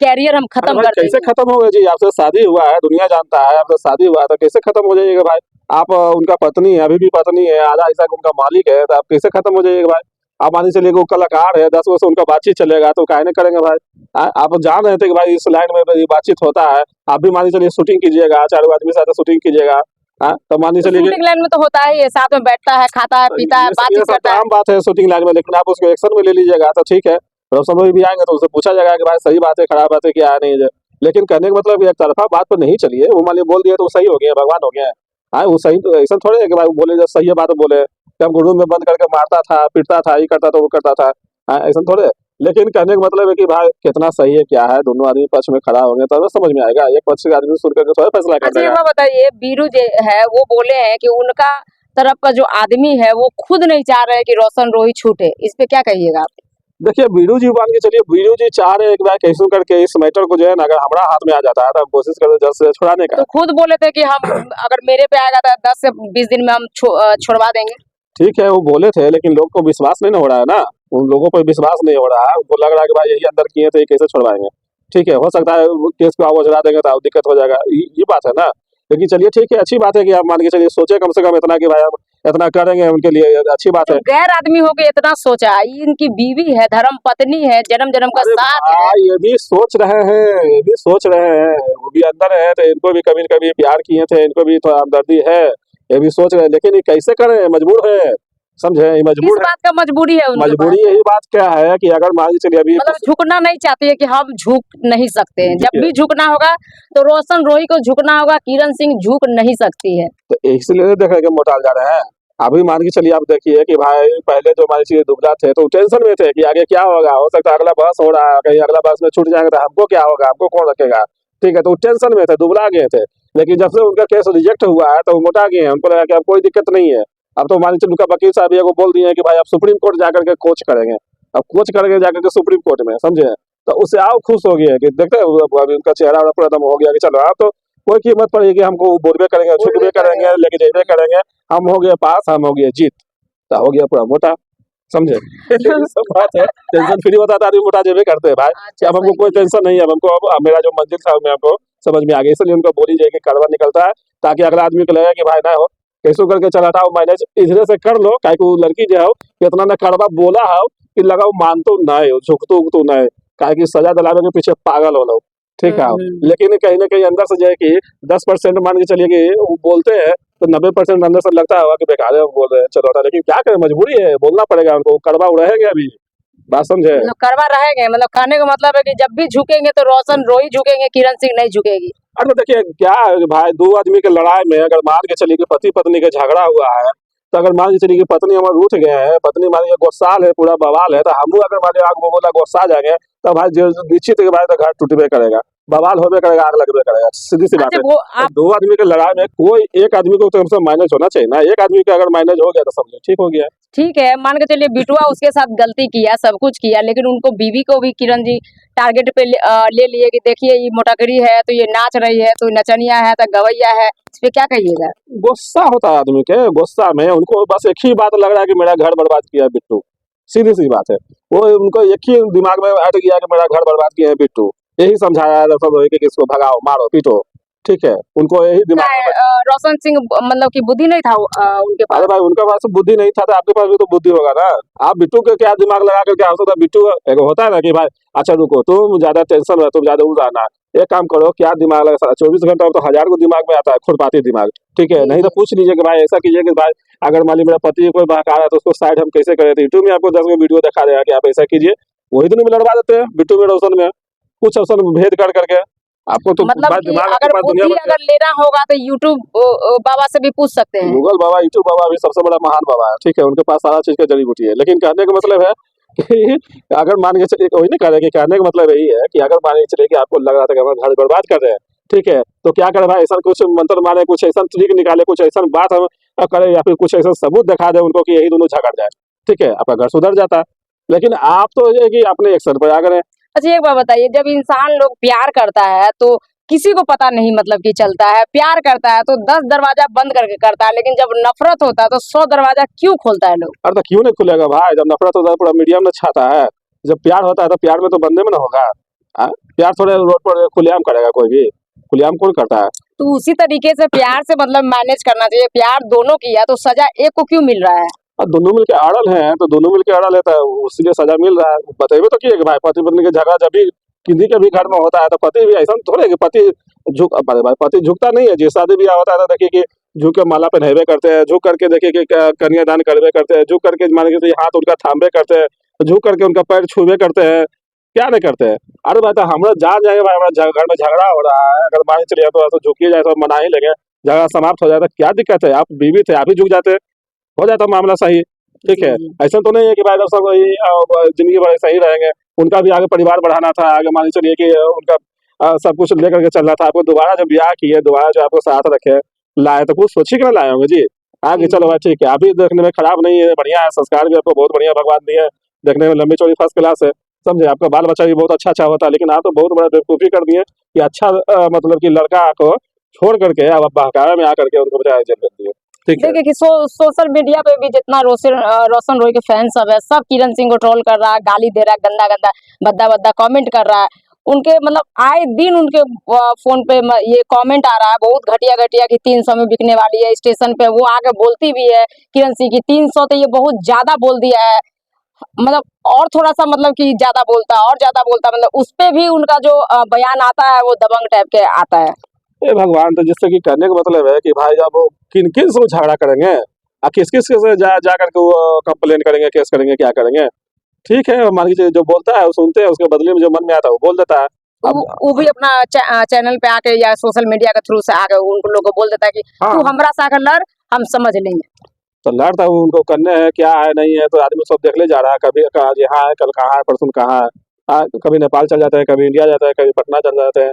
कैरियर हम अरे खत्म भाई कर कैसे देंगे। खत्म हो गया जी, आपसे शादी हुआ है, दुनिया जानता है आपसे शादी हुआ है, तो कैसे खत्म हो जाइएगा भाई। आप उनका पत्नी है, अभी भी पत्नी है, आधा हिस्सा उनका मालिक है, तो आप कैसे खत्म हो जाइएगा भाई। आप मान के चलिए कि वो कलाकार है, 10 वर्ष से उनका बातचीत चलेगा तो काहे नहीं करेंगे भाई। आप जान रहे थे कि भाई इस लाइन में ये बातचीत होता है, आप भी मान के चलिए शूटिंग कीजिएगा, 4 आदमी के साथ शूटिंग कीजिएगा, तो मान के तो चलिए कि शूटिंग लाइन में तो होता है, ये साथ में बैठता है, खाता है, पीता है, ये बातचीत सब तो करता है। आम बात है शूटिंग लाइन में, लेकिन आप उसको एक्शन में ले लीजिएगा तो ठीक है। रोशन भी आएंगे तो उससे पूछा जाएगा कि भाई सही बात है, खराब बात है, क्या है नहीं है। लेकिन कहने का मतलब एक तरफा बात पर नहीं चलिए, वो मान लिया बोल दिया तो वो सही हो गया, भगवान हो गया। हाँ वो सही तो ऐसा थोड़े है कि भाई बोले जो सही है बात बोले कि हमको रूम में बंद करके मारता था, पीटता था, ये करता था, वो करता था, हाँ ऐसा थोड़े है। लेकिन कहने का मतलब है कि भाई कितना सही है क्या है, दोनों आदमी पक्ष में खड़ा होंगे तब समझ में आएगा, एक पक्ष का आदमी सुन करके थोड़ा फैसला कर अच्छा ये देगा। बात बताइए, बीरू जो है वो बोले हैं कि उनका तरफ का जो आदमी है वो खुद नहीं चाह रहे कि रोशन रोही छूटे, इस पे क्या कहिएगा आप? देखिए बीरू जी मान के चलिए, बीरू जी चाह रहे हैं एक बार कैसे करके इस मैटर को जो है ना, अगर हमारा हाथ में आ जाता है तो हम कोशिश करते हैं जल्द से जल्द छुड़ाने का। तो खुद बोले थे कि हम अगर मेरे पे आएगा तो 10 से 20 दिन में हम छुड़वा देंगे। ठीक है वो बोले थे, लेकिन लोग को विश्वास नहीं ना हो रहा है ना, उन लोगों को विश्वास नहीं हो रहा है, उनको लग रहा है कि भाई यही अंदर किए थे, ये कैसे छुड़वाएंगे। ठीक है हो सकता है वो केस को आप वजरा देंगे तो आप दिक्कत हो जाएगा, ये बात है ना। लेकिन चलिए ठीक है, अच्छी बात है कि आप मान के चलिए सोचे कम से कम इतना कि भाई हम इतना करेंगे उनके लिए, अच्छी बात तो है। गैर आदमी हो के इतना सोचा, इनकी बीवी है, धर्म पत्नी है, जन्म जन्म का अरे साथ है। भाई ये भी सोच रहे हैं, ये भी सोच रहे हैं, वो भी अंदर है तो इनको भी कभी न कभी प्यार किए थे, इनको भी थोड़ा हमदर्दी है, ये भी सोच रहे हैं, लेकिन ये कैसे करें, मजबूर है। समझे, ये किस मजबूर है। बात का मजबूरी है उनके पास? मजबूरी यही बात क्या है कि अगर मान के चलिए अभी मतलब झुकना नहीं चाहती है कि हम झुक नहीं सकते हैं, जब देखिए, भी झुकना होगा तो रोशन रोही को झुकना होगा, किरण सिंह झुक नहीं सकती है। तो इसलिए देख रहे हैं कि मोटाल जा रहे हैं। अभी मान के चलिए आप देखिए कि भाई पहले जो हमारी चीजें दुबला थे तो टेंशन में थे कि आगे क्या होगा, हो सकता है अगला बस हो रहा है, कहीं अगला बस में छूट जाएंगे तो हमको क्या होगा, हमको कौन रखेगा, ठीक है, तो टेंशन में थे, दुबला गए थे। लेकिन जब से उनका केस रिजेक्ट हुआ है तो वो मोटा गए हैं, हमको लगा कि अब कोई दिक्कत नहीं है। अब तो मान के चलिए उनका वकील साहब ये को बोल दिए हैं कि भाई आप सुप्रीम कोर्ट जाकर के कोच करेंगे। अब कोच करेंगे जाकर के सुप्रीम कोर्ट में, समझे, तो उससे आओ खुश हो गए कि देखते हैं अभी उनका चेहरा पूरा दम हो गया कि चलो अब तो कोई कीमत पड़ेगी हमको बोलबे करेंगे, झुकबे करेंगे, लेके जेबे करेंगे, हम हो गए पास, हम हो गए जीत, तो हो गया पूरा मोटा, समझे। ये सब बात है, टेंशन फ्री होता था आदमी मोटा जेबे करते हैं भाई कि अच्छा, अब हमको सही कोई है। टेंशन नहीं है, अब हमको अब मेरा जो मंजिल था मैं हमको समझ में आ गया, इसलिए उनको बोली जाए कि कड़वा निकलता है ताकि अगला आदमी को लगे कि भाई ना हो कैसो करके चला था मैनेज इधरे से कर लो, काहे को लड़की जो है इतना ना कड़वा बोला है कि लगा वो मानतो ना है, झुकतो उगतो ना है, काहे की सजा दिलावे के पीछे पागल हो लोग, ठीक है। लेकिन कहीं ना कहीं अंदर से जो है कि 10% मान के चलिए कि वो बोलते हैं तो 90% अंदर से लगता होगा कि बेकार है बोल रहे हैं, चलो हटा, लेकिन क्या करें, मजबूरी है, बोलना पड़ेगा उनको, कड़वा रहेगा अभी, बात समझे। मतलब करवा रहेंगे, मतलब कहने का मतलब है कि जब भी झुकेंगे तो रोशन रोही झुकेंगे, किरण सिंह नहीं झुकेगी। अरे तो देखिए क्या है कि भाई दो आदमी के लड़ाई में अगर मान के चलिए कि पति पत्नी का झगड़ा हुआ है, तो अगर मान के चलिए कि पत्नी हमारे रूठ गए हैं, पत्नी मान लीजिए गुस्साल है, पूरा बवाल है, तो हम अगर मान लीजिए आग बोला गुस्सा जाएंगे तो भाई निश्चित है कि भाई तो घर टूटबे करेगा, बवाल होबे करेगा, आग लगबे करेगा, सीधी सी बात अच्छा है। वो तो आप दो आदमी के लड़ाई में कोई एक आदमी को तो कम से कम मैनेज होना चाहिए ना, एक आदमी का अगर मैनेज हो गया तो समझो ठीक हो गया। ठीक है, मान के चलिए बिटुआ उसके साथ गलती किया, सब कुछ किया, लेकिन उनको बीवी को भी किरण जी टारगेट पे ले लिए कि देखिए ये मोटाकरी है तो ये नाच रही है, तो नचनिया है तो गवैया है, इस पे क्या कहिएगा? गुस्सा होता है आदमी के, गुस्सा में उनको बस एक ही बात लग रहा है कि मेरा घर बर्बाद किया है बिट्टू, सीधी सी बात है। वो उनको एक ही दिमाग में अट गया कि मेरा घर बर्बाद किया है बिट्टू, यही समझाया है सब लोग कि इसको भगाओ मारो पीटो, ठीक है, उनको यही क्या दिमाग में है, रोशन सिंह मतलब कि बुद्धि नहीं था उनके अरे पास? भाई उनके पास तो बुद्धि नहीं था तो आपके पास भी तो बुद्धि होगा ना। आप बिट्टू के क्या दिमाग लगा कर क्या हो सकता है, बिट्टू एक होता है ना कि भाई अच्छा रुको तुम ज्यादा टेंशन में, तुम ज्यादा उड़ाना, एक काम करो क्या दिमाग लगा, 24 घंटा में तो 1000 को दिमाग में आता है, खुरपाती दिमाग, ठीक है, जी नहीं तो जी। पूछ लीजिए कि भाई ऐसा कीजिए कि भाई अगर मान लीजिए मेरा पति कोई बहका रहा है तो उसको साइड हम कैसे करें, तो यूट्यूब में आपको 10 वीडियो दिखा देगा कि आप ऐसा कीजिए, वही दिन में लड़वा देते हैं बिट्टू में रोशन में, कुछ ऑप्शन भेद कर करके, आपको तो मतलब भाई कि दिमाग आपके अगर पास दुनिया बुद्धि भर के। अगर लेना होगा तो यूट्यूब बाबा से भी पूछ सकते हैं। गूगल बाबा, यूट्यूब बाबा भी सबसे बड़ा महान बाबा है, ठीक है, उनके पास सारा चीज का जड़ी बूटी है, लेकिन कहने का मतलब है कि अगर मान के चलिए वही नहीं कह रहे कि कहने का मतलब यही है कि अगर मान के चलिए कि आपको लग रहा था कि हमारा घर बर्बाद कर रहे हैं, ठीक है, तो क्या करे भाई, ऐसा कुछ मंत्र मारे, कुछ ऐसा ट्रिक निकाले, कुछ ऐसा बात हम करें या फिर कुछ ऐसा सबूत दिखा दे उनको कि यही दोनों झगड़ जाए, ठीक है, आपका घर सुधर जाता है। लेकिन आप तो ये कि अपने एक्शन पर आ गए। अच्छा एक बात बताइए, जब इंसान लोग प्यार करता है तो किसी को पता नहीं मतलब कि चलता है, प्यार करता है तो 10 दरवाजा बंद करके करता है, लेकिन जब नफरत होता है तो 100 दरवाजा क्यों खोलता है लोग? अरे तो क्यों नहीं खुलेगा भाई, जब नफरत होता है पूरा मीडियम में छाता है, जब प्यार होता है तो प्यार में तो बंदे में ना होगा। प्यार थोड़े रोड पर खुलेआम करेगा कोई भी, खुलेआम कौन करता है। तो उसी तरीके से प्यार से मतलब मैनेज करना चाहिए, प्यार दोनों किया तो सजा एक को क्यों मिल रहा है? और दोनों मिलके अड़ल हैं तो दोनों मिलके अड़ल है तो उसके सजा मिल रहा है, बतेबे तो किए कि भाई पति पत्नी के झगड़ा जब भी किसी के भी घर में होता है तो पति भी ऐसा थोड़े है कि पति झुक, अरे भाई पति झुकता नहीं है, जिस शादी ब्याह होता है तो देखिए कि झुक के माला पहनावे करते हैं, झुक करके देखिए कि कन्यादान करवे करते हैं, झुक करके मान के हाथ उनका थामबे करते हैं, झुक करके उनका पैर छूबे करते हैं, क्या नहीं करते हैं। अरे भाई तो हमरा जान जाएंगे भाई हमारा घर में झगड़ा हो रहा है, अगर मान के चलिए तो झुकिए जाए तो मना ही लगे, झगड़ा समाप्त हो जाए तो क्या दिक्कत है, आप बीवी थे आप ही झुक जाते, हो जाता मामला सही, ठीक जी है। जी। ऐसा तो नहीं है कि भाई लोग सब वही जिंदगी भर सही रहेंगे, उनका भी आगे परिवार बढ़ाना था, आगे मान के चलिए कि उनका सब कुछ लेकर के चलना था, आपको दोबारा जब ब्याह किए, दोबारा जो आपको साथ रखे लाए तो कुछ सोची के ना लाए होंगे जी, आगे चलो भाई ठीक है, अभी देखने में खराब नहीं है, बढ़िया है, संस्कार भी आपको बहुत बढ़िया भगवान दिए हैं, देखने में लंबी चौड़ी फर्स्ट क्लास है, समझे, आपका बाल बच्चा भी बहुत अच्छा अच्छा होता है, लेकिन आप तो बहुत बड़ा बेवकूफी कर दिए कि अच्छा मतलब कि लड़का को छोड़ करके अब बहकावे में आकर के उनको बजाय जेल कर दिए, ठीक है। देखिए कि सोशल मीडिया पे भी जितना रोशन रोही के फैन सब है, सब किरण सिंह को ट्रोल कर रहा है, गाली दे रहा है, गंदा गंदा भद्दा भद्दा कमेंट कर रहा है। उनके मतलब आए दिन उनके फोन पे ये कमेंट आ रहा है बहुत घटिया घटिया कि 300 में बिकने वाली है, स्टेशन पे वो आके बोलती भी है किरण सिंह की 300 तो ये बहुत ज्यादा बोल दिया है, मतलब और थोड़ा सा मतलब कि ज्यादा बोलता और ज्यादा बोलता, मतलब उस पे भी उनका जो बयान आता है वो दबंग टाइप के आता है। ए भगवान, तो जिससे कि करने का मतलब है कि भाई जब वो किन किन से वो झगड़ा करेंगे, किस किस से जा करके वो कंप्लेन करेंगे, केस करेंगे, क्या करेंगे? ठीक है, मान लीजिए जो बोलता है वो सुनते हैं, उसके बदले में जो मन में आता है वो बोल देता है। अब वो भी अपना चैनल पे आके या सोशल मीडिया के थ्रू से आके उन लोगों को बोल देता है कि हाँ, तू हमरा से आकर लड़, हम समझ लेंगे। तो लड़ता है उनको करने है, क्या है नहीं है तो आदमी सब देख ले जा रहा है, कभी आज यहाँ है, कल कहाँ है, परसों कहाँ है। कभी नेपाल चल जाते हैं, कभी इंडिया जाते हैं, कभी पटना चल जाते हैं।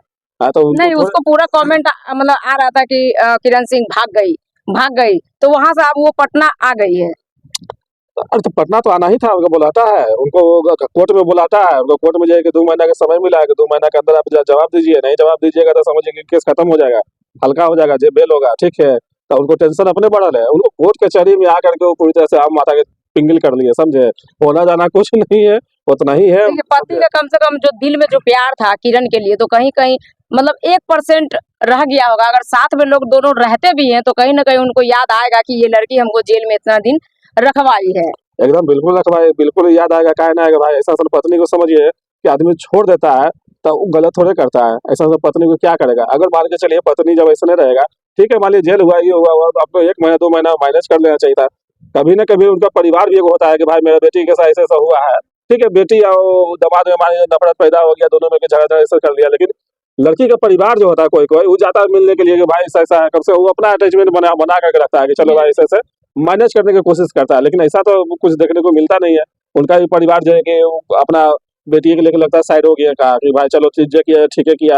तो उनको नहीं, थोड़े उसको पूरा कमेंट मतलब आ रहा था कि किरण सिंह भाग गई, तो वहां से अब वो पटना आ गई है। अरे तो पटना तो आना ही था, उनको बुलाता है, उनको कोर्ट में बुलाता है, उनको कोर्ट में जाके 2 महीना का समय मिला है कि 2 महीना के अंदर आप जवाब दीजिए, नहीं जवाब दीजिएगा तो समझिए कि केस खत्म हो जाएगा, हल्का हो जाएगा, जेल बेल होगा, ठीक है। तो उनको टेंशन अपने बढ़ल है, उनको कोर्ट कचहरी में आकर के वो पूरी तरह से आम माता के पिंगल कर लिए, समझे? होना जाना कुछ नहीं है, उतना ही है, देखिए, पति समझे? का कम से कम जो दिल में जो प्यार था किरण के लिए, तो कहीं कहीं मतलब 1% रह गया होगा। अगर साथ में लोग दोनों रहते भी हैं तो कहीं ना कहीं उनको याद आएगा कि ये लड़की हमको जेल में इतना दिन रखवाई है। एकदम बिल्कुल रखवाए, बिल्कुल याद आएगा, काहे ना आएगा भाई। ऐसा सब पत्नी को समझिए कि आदमी छोड़ देता है तो वो गलत थोड़े करता है, ऐसा सब पत्नी को क्या करेगा? अगर मान के चलिए पत्नी जब ऐसा नहीं रहेगा, ठीक है, मान लीजिए जेल हुआ, ये हुआ तो आपको 1 महीना 2 महीना मैनेज कर लेना चाहिए था। कभी ना कभी उनका परिवार भी एगो होता है कि भाई मेरा बेटी के साथ ऐसा ऐसा हुआ है, ठीक है, बेटी और दामाद में मान लीजिए नफरत पैदा हो गया, दोनों में के झगड़ा ऐसा कर लिया, लेकिन लड़की का परिवार जो होता है कोई कोई वो जाता है मिलने के लिए कि भाई ऐसा ऐसा है, कम से वो अपना अटैचमेंट बना बना करके रखता है कि चलो भाई ऐसे ऐसे मैनेज करने की कोशिश करता है, लेकिन ऐसा तो कुछ देखने को मिलता नहीं है। उनका भी परिवार जो है कि वो अपना बेटी के लेकर लगता है साइड हो गया, कहा कि भाई चलो ठीक है किया, ठीक है किया।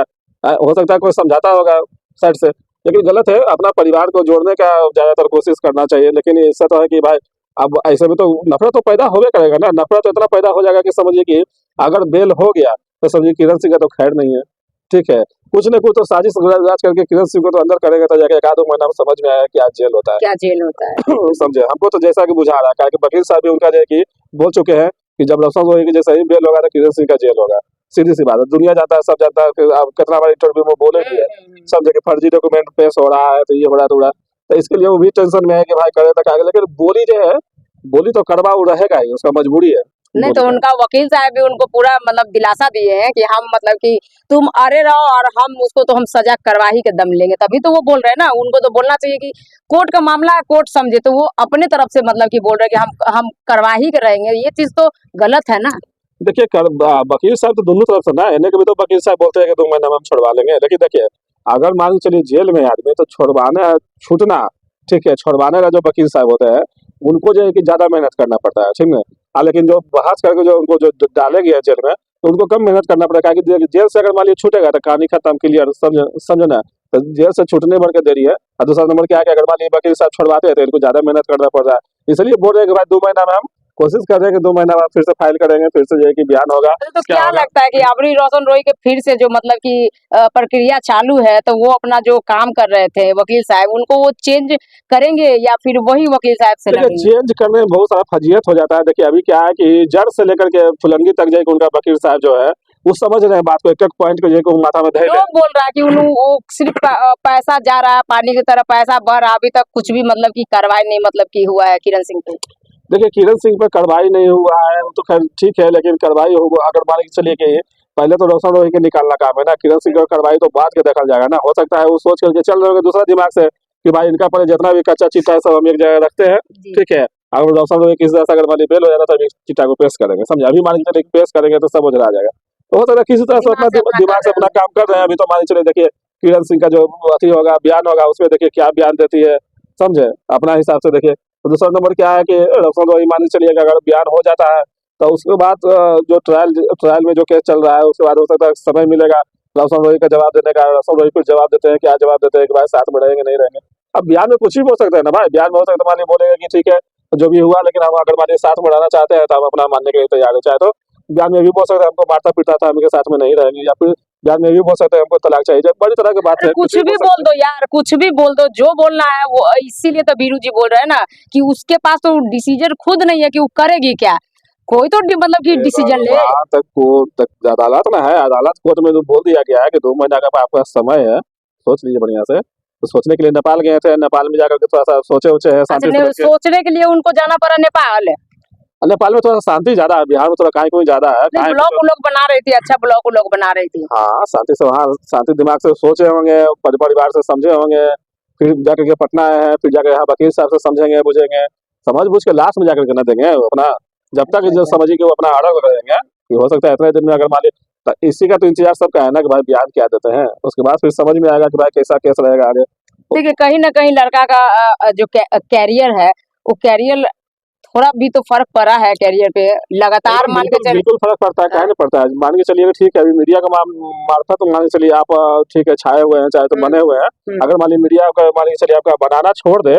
हो सकता है कोई समझाता होगा साइड से, लेकिन गलत है, अपना परिवार को जोड़ने का ज्यादातर कोशिश करना चाहिए। लेकिन ऐसा तो है कि भाई अब ऐसे में तो नफरत तो पैदा होवे करेगा ना, नफरत तो इतना पैदा हो जाएगा कि समझिए कि अगर बेल हो गया तो समझिए किरण सिंह का तो खैर नहीं है, ठीक है। कुछ न कुछ तो साजिश राज करके किरण सिंह को तो अंदर करेगा, तो जाके 1-2 महीना में समझ में आया कि आज जेल होता है। क्या जेल होता है। समझे? हमको तो जैसा कि बुझा रहा है कि वकील साहब भी उनका जो है कि बोल चुके हैं कि जब रौशन गोगोई की जैसा ही बेल होगा तो किरण सिंह का जेल होगा। सीधी सी बात है, दुनिया जानता है, सब जानता है कि अब कितना बार इंटरव्यू में बोले भी है, सब जगह फर्जी डॉक्यूमेंट पेश हो रहा है, तो ये हो रहा है तो हो रहा है। तो इसके लिए वो भी टेंशन में है कि भाई करे तक आगे, लेकिन बोली जो है, बोली तो कड़वा वो रहेगा ही, उसका मजबूरी है नहीं, तो बोली का। उनका वकील साहब भी उनको पूरा मतलब दिलासा दिए हैं कि हम मतलब कि तुम अरे रहो और हम उसको तो हम सजा करवा ही के दम लेंगे, तभी तो वो बोल रहे हैं ना। उनको तो बोलना चाहिए कि कोर्ट का मामला है, कोर्ट समझे, तो वो अपने तरफ से मतलब कि बोल रहे हैं कि हम करवा ही के रहेंगे। ये चीज तो गलत है ना। देखिए वकील साहब तो दोनों तरफ से ना, इन्हें कभी तो वकील साहब बोलते हैं कि 2 महीना में हम छुड़वा लेंगे, लेकिन देखिए अगर मान के चलिए जेल में आदमी तो छुड़वाने छूटना, ठीक है, छुड़वाने का जो वकील साहब होते हैं उनको जो है कि ज्यादा मेहनत करना पड़ता है, ठीक है। लेकिन जो बहस करके जो उनको जो डाले गए जेल में तो उनको कम मेहनत करना पड़ेगा, क्योंकि जेल से अगर मान लीजिए छूटेगा तो कहानी खत्म, क्लियर, समझे ना। तो जेल से छूटने भर के देरी है, और दूसरा नंबर क्या है कि अगर मान लीजिए वकील साहब छुड़वाते हैं तो इनको ज्यादा मेहनत करना पड़ रहा है। इसलिए बोल रहे हैं कि भाई 2 महीना में हम कोशिश कर रहे हैं कि 2 महीना बाद फिर से फाइल करेंगे, फिर से जो है कि बयान होगा, तो क्या क्या होगा। लगता है कि अबरी रोशन रोय के फिर से जो मतलब कि प्रक्रिया चालू है, तो वो अपना जो काम कर रहे थे वकील साहब, उनको वो चेंज करेंगे या फिर वही वकील साहब से देखिए लड़ेंगे? चेंज करने में बहुत सारा फजीयत हो जाता है। देखिए अभी क्या है कि जड़ से लेकर के फुलंगी तक जो है कि उनका वकील साहब जो है वो समझ रहे हैं बात को, एक एक पॉइंट को जो है कि वो माथा में धैर्य लोग बोल रहा है कि वो सिर्फ पैसा जा रहा है, पानी की तरह पैसा बह रहा है, अभी तक कुछ भी मतलब की कार्रवाई नहीं मतलब की हुआ है किरण सिंह पे। देखिए किरण सिंह पर कार्रवाई नहीं हुआ है वो तो खैर ठीक है, लेकिन कार्रवाई होगा अगर मान के चलिए कि पहले तो रोशन रोही के निकालना काम है ना, किरण सिंह का कार्रवाई तो बाद के देखा जाएगा ना। हो सकता है वो सोच करके चल रहे होंगे दूसरा दिमाग से कि भाई इनका पर जितना भी कच्चा चिट्टा है सब हम एक जगह रखते हैं, जी। ठीक है। अगर रोशन रोही किसी तरह से अगर मान ली बेल हो जाता तो अभी चिट्टा को पेश करेंगे, समझे? अभी मान के चलिए पेश करेंगे तो सब उजरा जाएगा। तो हो सकता है किसी तरह से दिमाग अपना से अपना दिमाग कर से रहे अपना हैं। काम कर रहे हैं। अभी तो मान के चलिए देखिए किरण सिंह का जो अथी होगा बयान होगा उसमें देखिए क्या बयान देती है, समझे? अपना हिसाब से देखिए। तो दूसरा नंबर क्या है कि रोशन रोही मान के चलिए कि अगर बयान हो जाता है तो उसके बाद जो ट्रायल में जो केस चल रहा है उसके बाद हो सकता है समय मिलेगा रोशन रोही का जवाब देने का। रोशन रोही कुछ जवाब देते हैं, क्या जवाब देते हैं कि भाई साथ में रहेंगे नहीं रहेंगे। अब बयान में कुछ भी बोल सकते हैं ना भाई, बयान में हो सकता है मान लीजिए बोलेंगे कि ठीक है जो भी हुआ, लेकिन हम अगर मान लीजिए साथ में रहना चाहते हैं तो हम अपना मानने के लिए तैयार है। चाहे तो बयान में भी बोल सकते हैं हमको मारता पीटा था, हम इनके साथ में नहीं रहेंगे, या फिर बयान में भी बोल सकते हैं हमको तलाक चाहिए। बड़ी तरह की बात अरे है, कुछ कुछ भी भी बोल बोल सकते हैं। दो यार, कुछ भी बोल दो, जो बोलना है वो। इसीलिए तो बीरू जी बोल रहे हैं ना कि उसके पास तो डिसीजन खुद नहीं है कि वो करेगी क्या। कोई तो मतलब कि अरे डिसीजन ले। भगवान, तक कोर्ट तक अदालत ना है, अदालत कोर्ट में तो बोल दिया गया है कि 2 महीना का आपका समय है, सोच लीजिए बढ़िया से। तो सोचने के लिए नेपाल गए थे, नेपाल में जाकर के थोड़ा सा सोचे उचे हैं अच्छा, शांति से बैठ के। सोचने के लिए उनको जाना पड़ा नेपाल। नेपाल में थोड़ा शांति ज्यादा है, बिहार में थोड़ा काहे कोई ज्यादा है, नहीं, काहे कुछ। ब्लॉग व्लॉग बना रही थी, अच्छा ब्लॉग व्लॉग बना रही थी। हाँ शांति से, वहाँ शांति दिमाग से सोचे होंगे, परिवार से समझे होंगे, फिर जाकर के पटना आए हैं, फिर जाकर यहाँ वकील साहब से समझेंगे बुझेंगे, समझ बुझ के लास्ट में जाकर के न देंगे वो अपना, जब तक जो समझिए कि वो अपना ऑर्डर करेंगे कि हो सकता है इतने दिन में अगर मान ली, तो इसी का तो इंतजार सबका है ना कि भाई बयान क्या देते हैं, उसके बाद फिर समझ में आएगा कि भाई कैसा केस रहेगा आगे। देखिए कहीं ना कहीं लड़का का जो कैरियर है, वो कैरियर थोड़ा भी तो फर्क पड़ा है कैरियर पे, लगातार एकदम मान के बिल्कुल चल। बिल्कुल फर्क पड़ता है, काहे नहीं पड़ता है, मान के चलिए ठीक है, अभी मीडिया का मार्फत तो मान के चलिए आप ठीक है छाए हुए हैं चाहे तो बने हुए हैं, अगर मान ली मीडिया का मान के चलिए आपका बनाना छोड़ दे,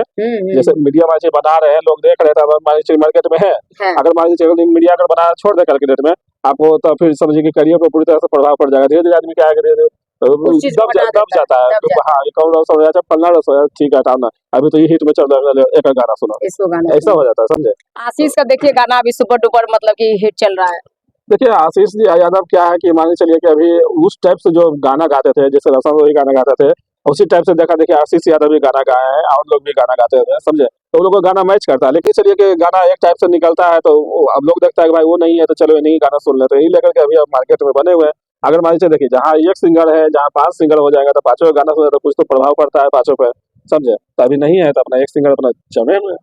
जैसे मीडिया मान लीजिए बना रहे हैं, लोग देख रहे थे, मान लीजिए मार्केट में है, अगर मान लीजिए मीडिया अगर बनाना छोड़ दे कल के डेट में आपको, तो फिर समझिए कि करियर पर पूरी तरह से प्रभाव पड़ जाएगा, धीरे धीरे आदमी क्या है धीरे उस चीज को दब हटा दब देता है, जाता है, दब जाता हाँ ये कौन रसोई है, फलना रसोई है, ठीक है हटाना, अभी तो ये हिट में चल रहा है, एक गाना सुना, है इसको गाना ऐसा हो जाता है, समझे। आशीष का देखिए गाना अभी सुपर डुपर मतलब कि हिट चल रहा है। देखिए आशीष जी यादव क्या है कि मान के चलिए कि अभी उस टाइप से जो गाना गाते थे, जैसे रसन वही गाना गाते थे, उसी टाइप से देखा देखिए आशीष यादव भी गाना गाए हैं और लोग भी गाना गाते थे, समझे, तो वो लोग का गाना मैच करता है, लेकिन चलिए कि गाना एक टाइप से निकलता है तो अब लोग देखता है कि भाई वो नहीं है तो चलो नहीं गाना सुन लेते, यही लेकर के अभी अब मार्केट में बने हुए हैं। अगर मान लीजिए देखिए जहाँ एक सिंगर है, जहाँ 5 सिंगर हो जाएगा तो पांचों गाना सुने तो कुछ तो प्रभाव पड़ता है पांचों पे, समझे, तो अभी नहीं है तो अपना एक सिंगर अपना जमे हुए हैं।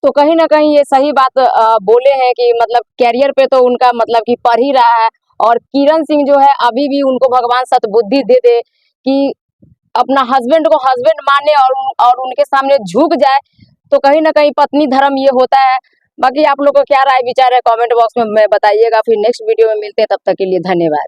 तो कहीं ना कहीं ये सही बात बोले हैं कि मतलब कैरियर पे तो उनका मतलब कि पड़ ही रहा है, और किरण सिंह जो है अभी भी उनको भगवान सद्बुद्धि दे दे कि अपना हस्बैंड को हस्बैंड माने और उनके सामने झुक जाए, तो कहीं ना कहीं पत्नी धर्म ये होता है। बाकी आप लोग को क्या राय विचार है कमेंट बॉक्स में बताइएगा, फिर नेक्स्ट वीडियो में मिलते हैं, तब तक के लिए धन्यवाद।